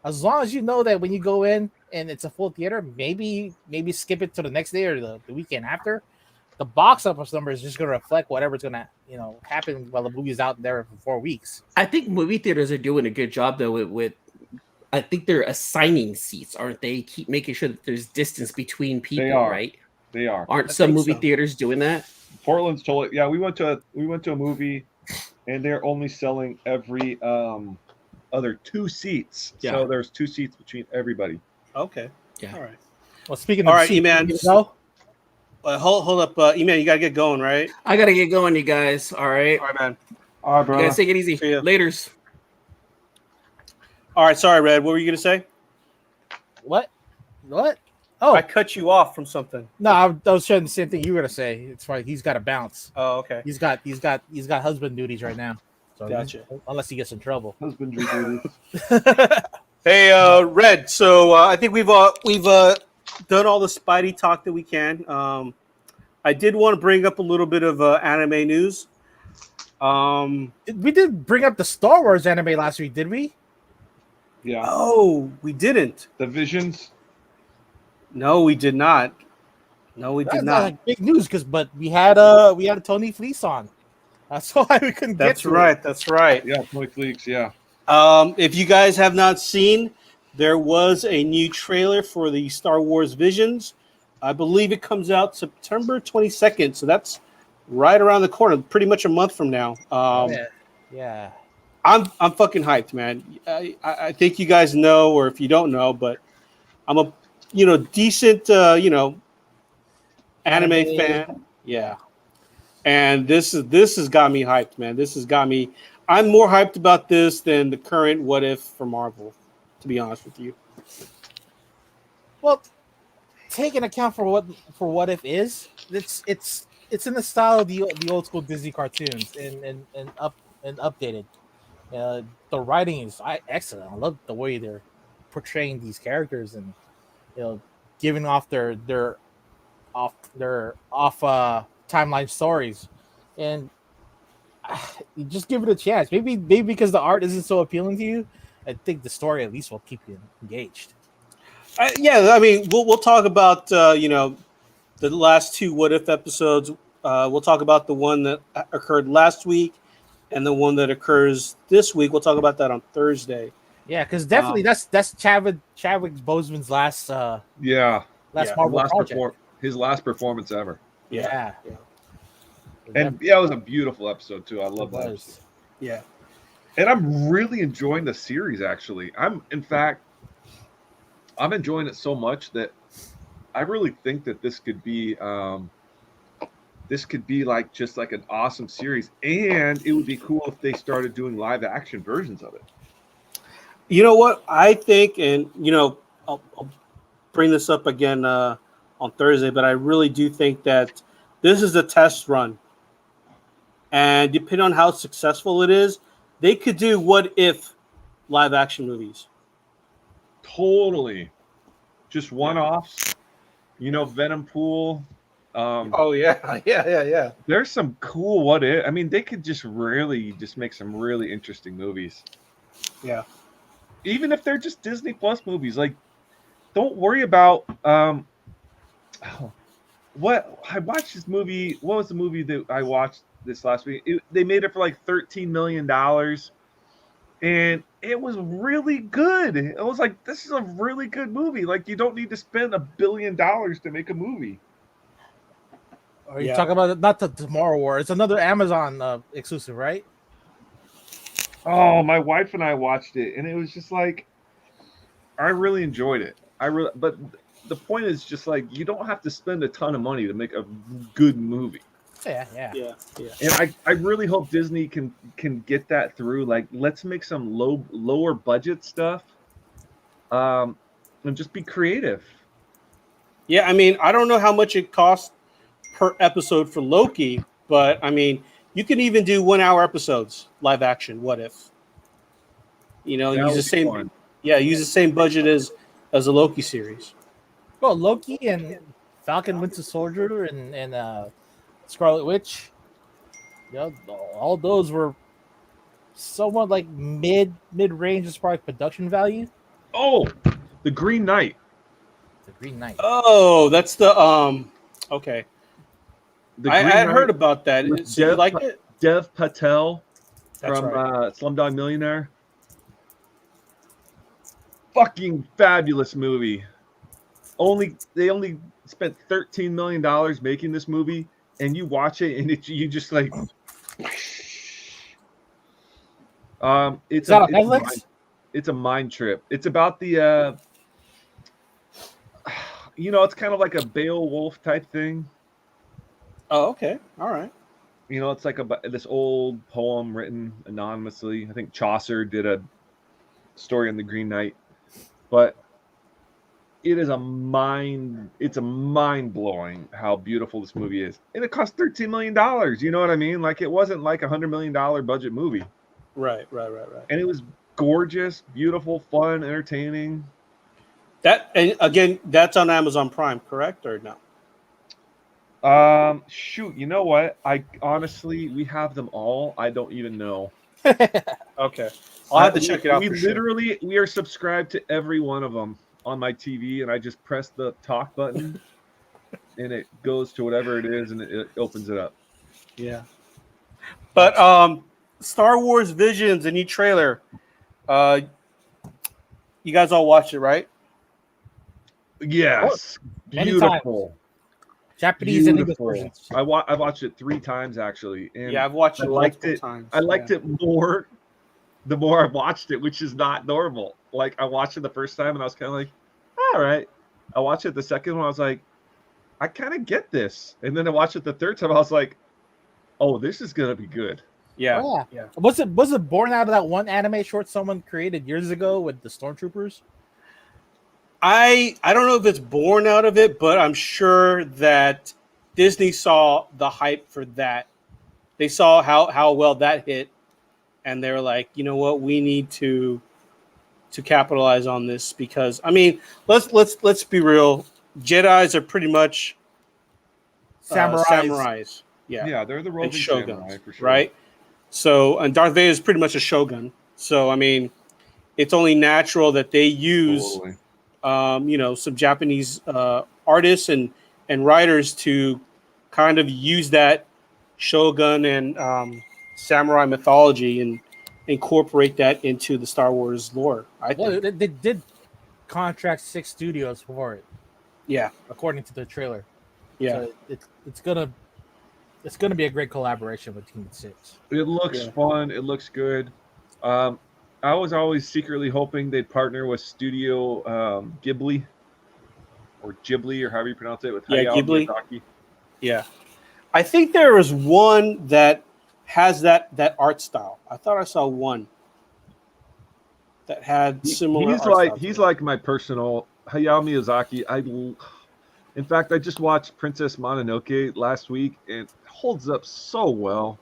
as long as you know that when you go in and it's a full theater, maybe skip it to the next day or the weekend after. The box office number is just going to reflect whatever's going to happen while the movie's out there for 4 weeks. I think movie theaters are doing a good job though with I think they're assigning seats, aren't they? Keep making sure that there's distance between people, are. right? They are. Aren't I some think movie so. theaters doing that? Portland's told it. Yeah, we went to a movie, and they're only selling every other 2 seats. Yeah. So there's 2 seats between everybody. Okay. Yeah. All right. Well, speaking All of right, seats, E-Man. Hold up, E-Man. You gotta get going, right? I gotta get going, you guys. All right. All right, man. All right, bro. You guys take it easy. See ya. Laters. All right. Sorry, Red. What were you gonna say? What? Oh, I cut you off from something. no, I was saying the same thing you were gonna say. It's like he's got to bounce. Oh, okay. He's got husband duties right now. So Gotcha. unless he gets in trouble. Husbandry duties. Hey, Red. So I think we've done all the Spidey talk that we can. I did want to bring up a little bit of anime news. We did bring up the Star Wars anime last week, did we? Yeah. Oh, we didn't. The Visions. No, we did not. No, we did That's not. like big news but we had Tony Fleece on. That's why we couldn't get That's to right. it. That's right. Yeah, Tony Fleeks. Yeah. If you guys have not seen, there was a new trailer for the Star Wars Visions. I believe it comes out September 22nd, so that's right around the corner, pretty much a month from now. Yeah. I'm fucking hyped, man. I think you guys know, or if you don't know, but I'm a decent anime fan. Yeah. And this has got me hyped, man. This has got me. I'm more hyped about this than the current What If for Marvel, to be honest with you. Well, take into account for what if is, it's in the style of the old school Disney cartoons and updated. The writing is excellent. I love the way they're portraying these characters and giving off their tough timeline stories, and you just give it a chance. Maybe because the art isn't so appealing to you, I think the story at least will keep you engaged. Yeah, I mean, we'll talk about the last two What If episodes. We'll talk about the one that occurred last week and the one that occurs this week. We'll talk about that on Thursday. Yeah, because definitely that's Chadwick Boseman's last Yeah. Marvel project. His last performance ever. Yeah. And yeah, it was a beautiful episode too. I love that episode. Yeah. And I'm really enjoying the series actually. I'm enjoying it so much that I really think that this could be like just like an awesome series, and it would be cool if they started doing live action versions of it. You know what I think, and I'll bring this up again on Thursday, but I really do think that this is a test run, and depending on how successful it is, they could do What If live action movies. Totally, just one-offs. Venom Pool. Oh yeah. There's some cool What If. I mean, they could just really just make some really interesting movies. Yeah. Even if they're just Disney Plus movies, like, don't worry about what I watched this movie. What was the movie that I watched this last week? They made it for like $13 million, and it was really good. It was like, this is a really good movie. Like, you don't need to spend $1 billion to make a movie. Are you talking about not the Tomorrow War? It's another Amazon exclusive, right? Oh, my wife and I watched it, and it was just like, I really enjoyed it. But the point is just like, you don't have to spend a ton of money to make a good movie. Yeah. And I really hope Disney can get that through. Like, let's make some lower budget stuff, and just be creative. Yeah, I mean, I don't know how much it costs per episode for Loki, but I mean, you can even do 1 hour episodes live action. What if? Use the same. Fun. Yeah, use the same budget as a Loki series. Well, Loki and Falcon, Winter Soldier, and Scarlet Witch. All those were somewhat like mid range as far as production value. Oh, the Green Knight. The Green Knight. Oh, that's the okay. I had heard about that. So you like it? Dev Patel That's from right. Slumdog Millionaire. Fucking fabulous movie. They only spent $13 million making this movie, and you watch it and you just like it's on Netflix? It's a mind trip. It's about the it's kind of like a Beowulf type thing. Oh, okay. All right. It's like this old poem written anonymously. I think Chaucer did a story on the Green Knight, but it's a mind blowing how beautiful this movie is. And it cost $13 million. You know what I mean? Like, it wasn't like $100 million budget movie. Right. And it was gorgeous, beautiful, fun, entertaining. And again, that's on Amazon Prime, correct or no? Shoot, you know what? We have them all. I don't even know. Okay. I'll have to check it out. We are subscribed to every one of them on my TV, and I just press the talk button and it goes to whatever it is and it opens it up. Yeah. But Star Wars Visions, a new trailer. You guys all watched it, right? Yes. Beautiful. Japanese and English versions. I've watched it 3 times actually. And yeah, I've watched it multiple times. I liked it more the more I watched it, which is not normal. Like, I watched it the first time and I was kind of like, all right. I watched it the second one, I was like, I kind of get this. And then I watched it the third time, I was like, oh, this is gonna be good. Yeah. Oh, yeah. Was it born out of that one anime short someone created years ago with the Stormtroopers? I don't know if it's born out of it, but I'm sure that Disney saw the hype for that. They saw how well that hit, and they were like, you know what, we need to capitalize on this, because I mean, let's be real. Jedis are pretty much samurais. Yeah, Yeah, they're the roving and samurai shoguns, for sure. right? So, and Darth Vader is pretty much a shogun. So, I mean, it's only natural that they use, Totally. some Japanese artists and writers to kind of use that shogun and samurai mythology and incorporate that into the Star Wars lore. I Well, think, they did contract 6 studios for it, yeah, according to the trailer. yeah, So it's gonna be a great collaboration between the 6. It looks Yeah. fun. It looks good. I was always secretly hoping they'd partner with Studio Ghibli or Ghibli or however you pronounce it with Yeah, Hayao Ghibli. Miyazaki. yeah. I think there is one that has that art style. I thought I saw one that had similar. He's art like style to he's it. like my personal Hayao Miyazaki. In fact, I just watched Princess Mononoke last week and it holds up so well.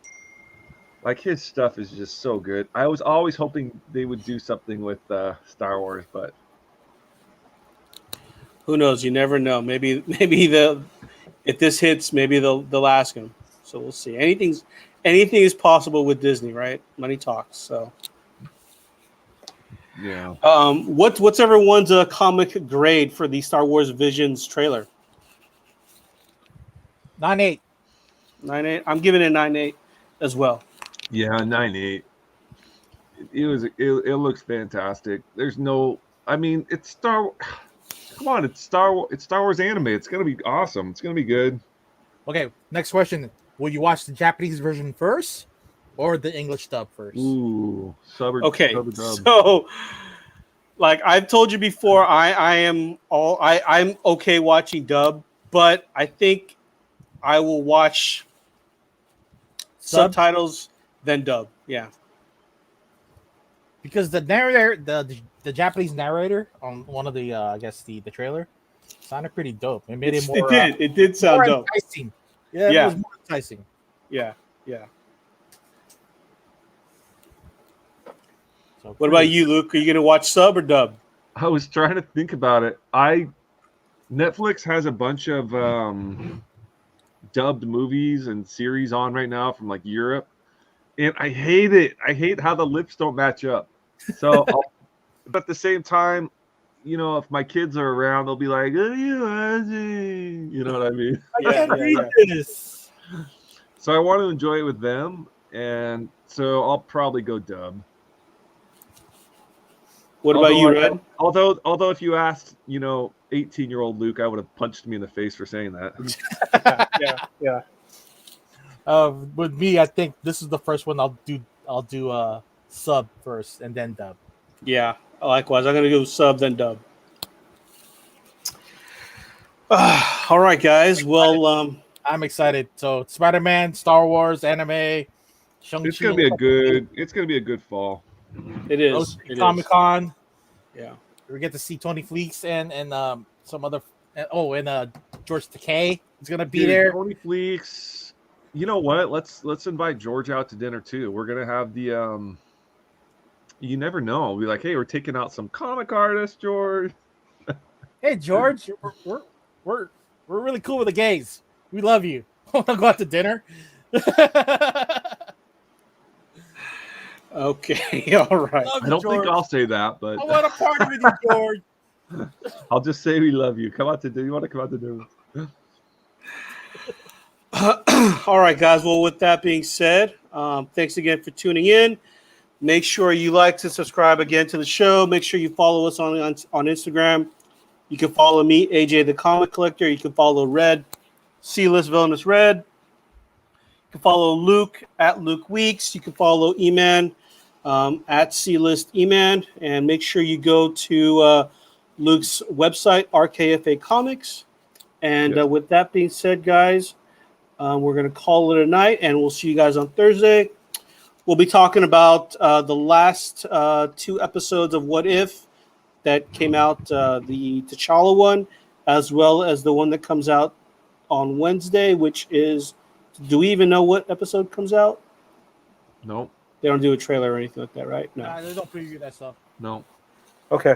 Like his stuff is just so good. I was always hoping they would do something with Star Wars, but Who knows? You never know. Maybe if this hits, maybe they'll ask him. So we'll see. Anything is possible with Disney, right? Money talks. So, yeah. what's everyone's comic grade for the Star Wars Visions trailer? 9/8. 9.8. I'm giving it 9.8 as well. Yeah, 9.8. It looks fantastic. There's no, I mean, it's Star. Come on, it's Star Wars anime. It's gonna be awesome. It's gonna be good. Okay, next question. Will you watch the Japanese version first or the English dub first? Ooh, Okay, sub or dub. so like I've told you before, I'm okay watching dub, but I think I will watch Sub? subtitles then dub. Yeah. Because the narrator, the Japanese narrator on one of the I guess the trailer sounded pretty dope. It made it more. It did sound more dope. enticing. Yeah, Yeah. it was more enticing. Yeah, yeah. So What about you, Luke? Are you gonna watch sub or dub? I was trying to think about it. Netflix has a bunch of dubbed movies and series on right now from like Europe, and I hate it. I hate how the lips don't match up. So, but at the same time, if my kids are around, they'll be like, "What are you watching?" You know what I mean? I can't read this. So I want to enjoy it with them, and so I'll probably go dub. What about you, Red? Although if you asked, 18-year-old Luke, I would have punched me in the face for saying that. Yeah. With me, I think this is the first one I'll do sub first and then dub. Yeah, likewise. I'm gonna go sub then dub. All right, guys. Well, I'm excited. So Spider-Man, Star Wars, anime, Shang-Chi. It's gonna be a good fall. it is. It is. Comic-Con. Yeah. We get to see Tony Fleeks and some other. And George Takei is gonna be Dude, there. Tony Fleeks. You know what? Let's invite George out to dinner too. We're gonna have the You never know. We'll be like, hey, we're taking out some comic artists, George. Hey George, we're really cool with the gays. We love you. Want to go out to dinner? Okay. All right. Love I you, don't George. think I'll say that, but I want to party with you, George. I'll just say we love you. Come out to dinner. You want to come out to dinner? All right, guys. Well, with that being said, thanks again for tuning in. Make sure you like to subscribe again to the show. Make sure you follow us on Instagram. You can follow me, AJ the Comic Collector. You can follow Red, C-List Villainous Red. You can follow Luke at Luke Weeks. You can follow E-Man at C-List E-Man. And make sure you go to Luke's website, RKFA Comics. And Yes. with that being said, guys, we're going to call it a night, and we'll see you guys on Thursday. We'll be talking about the last 2 episodes of What If that came out, the T'Challa one, as well as the one that comes out on Wednesday, which is, do we even know what episode comes out? No, They don't do a trailer or anything like that, right? No. Nah, they don't preview that stuff. no. Okay.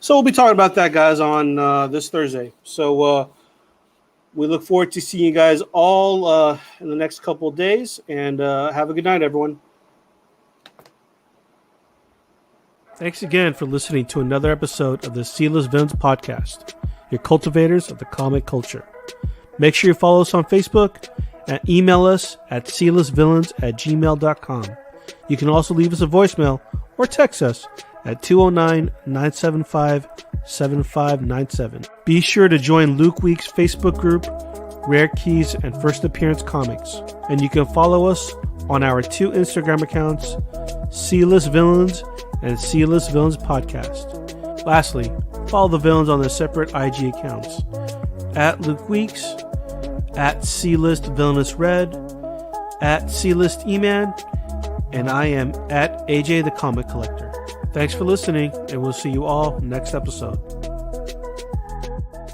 So we'll be talking about that, guys, on this Thursday. So We look forward to seeing you guys all in the next couple of days. And have a good night, everyone. Thanks again for listening to another episode of the C-List Villains Podcast, your cultivators of the comic culture. Make sure you follow us on Facebook and email us at clistvillains@gmail.com. You can also leave us a voicemail or text us at 209-975-7597. Be sure to join Luke Week's Facebook group, Rare Keys and First Appearance Comics. And you can follow us on our 2 Instagram accounts, C-List Villains and C-List Villains Podcast. Lastly, follow the villains on their separate IG accounts, at Luke Weeks, at C-List Villainous Red, at C-List E-Man, and I am at AJ the Comic Collector. Thanks for listening, and we'll see you all next episode.